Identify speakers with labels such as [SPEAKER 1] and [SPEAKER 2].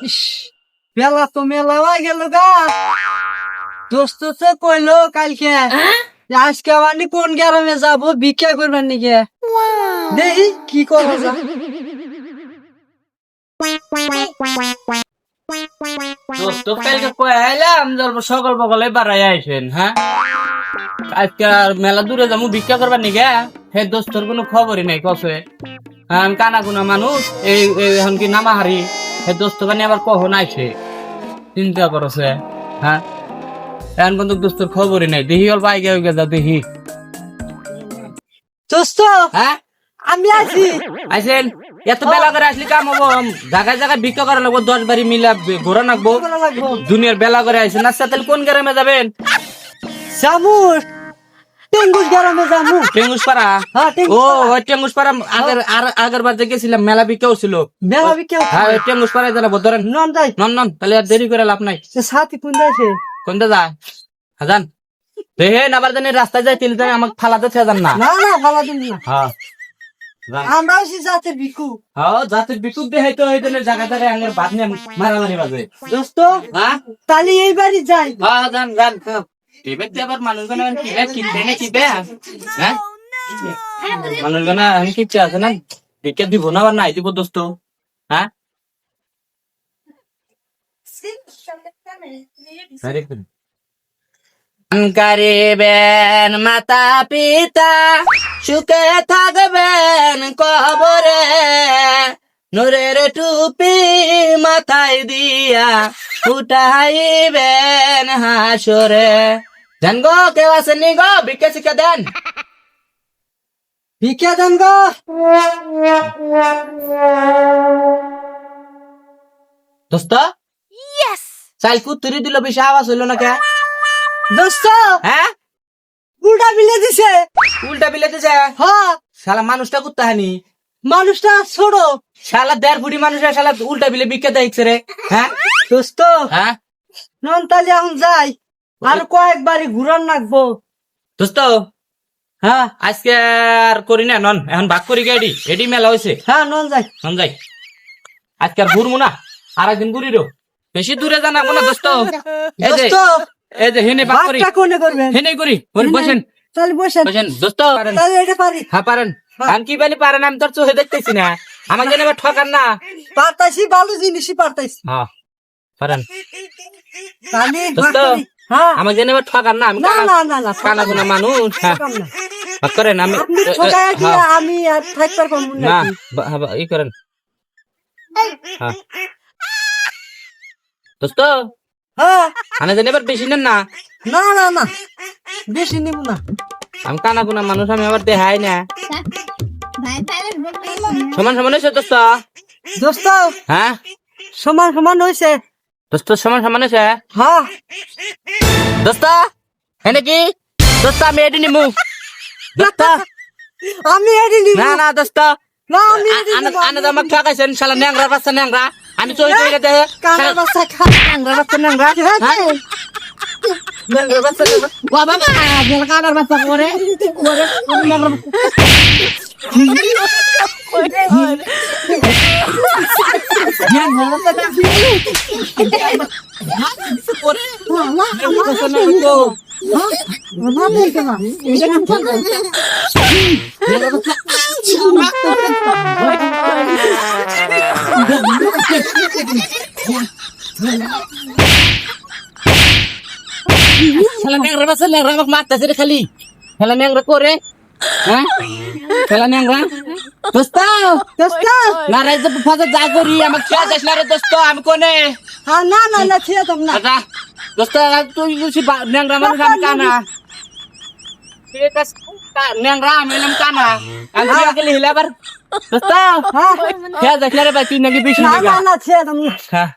[SPEAKER 1] ইস, বেলা তো মেলা হয়ে গেল গা। দোস্ত তো কইলো কালকে যে আজকে আবার নি কোন গ্রামে যাবো ভিক্ষা করবার নিকে। দেখি কি করা যায়।
[SPEAKER 2] দোস্ত কালকে কই আইলাম সকাল সকালে বাড়াই আইছেন, হ্যাঁ? আজকে আর মেলা দূরে যাবো ভিক্ষা করবার নিকে। হে দোস্তর কোনো খবরই নাই কসে। আমি কানা কুনা মানুষ, এই এখন কি নামাহারি। হে দোস্ত কানি আবার কখন আইছে চিন্তা করছে, হ্যাঁ? এখন কিন্তু দোস্তর খবরই নাই। দেখি অল্প আগে হয়ে যা দেখি।
[SPEAKER 1] দোস্ত
[SPEAKER 2] হ্যাঁ
[SPEAKER 1] আমি আছি।
[SPEAKER 2] আইছেন এত বেলা করে আসলি কাম হবো। জায়গায় জায়গায় ভিক্ষা করা লাগবো, 10 বাড়ি মিলা ঘোরা লাগবো।
[SPEAKER 1] করা লাগবো।
[SPEAKER 2] দুনিয়ার বেলা করে আইছেন। আচ্ছা তাহলে কোন গ্রামে যাবেন?
[SPEAKER 1] জামুর টেঙ্গুস গ্রামে যামু।
[SPEAKER 2] টেঙ্গুস পাড়া?
[SPEAKER 1] হ্যাঁ, টেঙ্গুস
[SPEAKER 2] ও
[SPEAKER 1] পাড়া।
[SPEAKER 2] ওই টেঙ্গুস পাড়া আগের বার যে গেছিলাম মেলা ভিক্ষা ছিল।
[SPEAKER 1] মেলা ভিক্ষা
[SPEAKER 2] হ্যাঁ ওই টেঙ্গুস পাড়ায় যাবো, ধরেন।
[SPEAKER 1] নন যাই
[SPEAKER 2] নন তাহলে আর দেরি করে লাভ নাই।
[SPEAKER 1] সাথী কোন যাইছে?
[SPEAKER 2] কোনটা যায় হাজান হে আবার জানি রাস্তায় যাই তিল জানি আমাকে ফালাতে যান না।
[SPEAKER 1] না না ভালো দিন না।
[SPEAKER 2] হ্যাঁ
[SPEAKER 1] আমরা আছি জাতের ভিক্ষু।
[SPEAKER 2] হ্যাঁ জাতির বিকুপ দেখাই তো এই দিনের জায়গা জায়গায় আঙ্গের বাদ নিয়ে মারামারি বাজে।
[SPEAKER 1] দোস্ত
[SPEAKER 2] হ্যাঁ
[SPEAKER 1] তাহলে এই বাড়ি যাই।
[SPEAKER 2] হ্যাঁ যান টিভি তে আবার মানুষজন কিবে কিনতে না কিবে, হ্যাঁ মানুষজন আমি কিচ্ছে আছে না ভিক্ষা দিব না আবার নাই দিব দোস্ত, হ্যাঁ করিবেন মাতা পিতা সুখে থাকবেন কবরে, নূরের টুপি মাথায় দিয়া উঠাইবেন হাসরে। জান গো কেউ আসেননি গো ভিক্ষা শিক্ষা দেন।
[SPEAKER 1] ভিক্ষা দেন গো।
[SPEAKER 2] দোস্ত চাইল কুত্তুরি দিল বেশি আওয়াজ হইল না কে?
[SPEAKER 1] দোস্ত
[SPEAKER 2] হ্যাঁ
[SPEAKER 1] উল্টা বিলে দিছে।
[SPEAKER 2] উল্টা বিলে দিছে।
[SPEAKER 1] হ্যাঁ
[SPEAKER 2] শালা মানুষটা কুত্তা হানি।
[SPEAKER 1] মানুষটা ছোট।
[SPEAKER 2] শালা 1.5 ফুটি মানুষের শালা উল্টা বিলে ভিক্ষা দেখছে রে, হ্যাঁ
[SPEAKER 1] দোস্ত
[SPEAKER 2] হ্যাঁ
[SPEAKER 1] নন তাহলে এখন যাই। আর কয়েকবারই ঘুরান লাগবো।
[SPEAKER 2] দোস্ত
[SPEAKER 1] হ্যাঁ
[SPEAKER 2] আজকে আর করি না নন, এখন ভাগ করি এডি এডি মেলা হয়েছে।
[SPEAKER 1] হ্যাঁ নন যাই।
[SPEAKER 2] নন যাই আজকে আর ঘুরবো না, আর একদিন ঘুরিরো। বেশি দূরে জানাবো না দোস্ত। এই যে
[SPEAKER 1] দোস্ত
[SPEAKER 2] এই যে হেনে ভাগ করি,
[SPEAKER 1] ভাগটা কোনে করবেন?
[SPEAKER 2] হেনে করি বসেন
[SPEAKER 1] তাহলে বসেন।
[SPEAKER 2] বসেন দোস্ত।
[SPEAKER 1] তাহলে এটা পারি।
[SPEAKER 2] হ্যাঁ পারেন। আমি কি বলি পারেন, আমি তোর চোখে দেখতেছি না। আমাকে যেন আবার ঠকান না।
[SPEAKER 1] পারতাইছি ভালো জিনিসই পারতাইছি।
[SPEAKER 2] হ্যাঁ পারেন
[SPEAKER 1] তাহলে
[SPEAKER 2] দোস্ত।
[SPEAKER 1] হ্যাঁ
[SPEAKER 2] আমাকে যেন আবার ঠকান না। আমি
[SPEAKER 1] না না না না
[SPEAKER 2] কানা গুনা মানুষ। হ্যাঁ
[SPEAKER 1] ঠকাম না।
[SPEAKER 2] ভাগ করেন। আমি
[SPEAKER 1] আপনি ঠকায় দিয়া আমি আর থাকতে পারবো না।
[SPEAKER 2] না ই করেন। হ্যাঁ দোস্ত
[SPEAKER 1] হ্যাঁ
[SPEAKER 2] আনে যেন এবার বেশি নেন না।
[SPEAKER 1] না না না বেশি নিব না।
[SPEAKER 2] আমি কানা কুনা মানুষ, আমি আবার দেখাই না। সমান সমান হয়েছে দোস্ত।
[SPEAKER 1] দোস্ত
[SPEAKER 2] হ্যাঁ
[SPEAKER 1] সমান সমান হয়েছে।
[SPEAKER 2] দোস্ত সমান সমান হয়েছে।
[SPEAKER 1] হ্যাঁ
[SPEAKER 2] দোস্ত হ্যাঁ কি দোস্ত আমি এটি নিমু। দোস্ত
[SPEAKER 1] আমি এটি নিব
[SPEAKER 2] না না দোস্ত
[SPEAKER 1] না আমি এটি নিব।
[SPEAKER 2] আনে তো আমাকে ঠকাইছেন শালা ন্যাংরা বাচ্চা ন্যাংরা। আমি চই চই গেছে
[SPEAKER 1] কানা বাচ্চা খা।
[SPEAKER 2] ন্যাংরা বাচ্চা ন্যাংরা। হ্যাঁ ন্যাংরা বাচ্চা ন্যাংরা। বাবা কানার বাচ্চা করে ন্যাংরা খেলা ন্যাংরা বাচ্চা ন্যাংরা আমাকে মারতেছে রে খালি। খেলা ন্যাংরা করে, হ্যাঁ খেলা ন্যাংরা। দোস্ত
[SPEAKER 1] দোস্ত
[SPEAKER 2] না রে ফাজা যা করি আমাকে খেয়া যাস না রে দোস্ত। আমি কোনে
[SPEAKER 1] হ্যাঁ না না না ছেড়ে দাম না।
[SPEAKER 2] দাদা দোস্ত তুই বুঝি ন্যাংরা মানুষ, আমি কানা। ঠিক আছে ন্যাংরা আমি এলাম কানা। আমি গেলে হিলাবার দোস্ত
[SPEAKER 1] হ্যাঁ
[SPEAKER 2] খেয়া যাস না রে ভাই, তুই নাকি বেশি
[SPEAKER 1] না না না ছেড়ে দাম না।
[SPEAKER 2] হ্যাঁ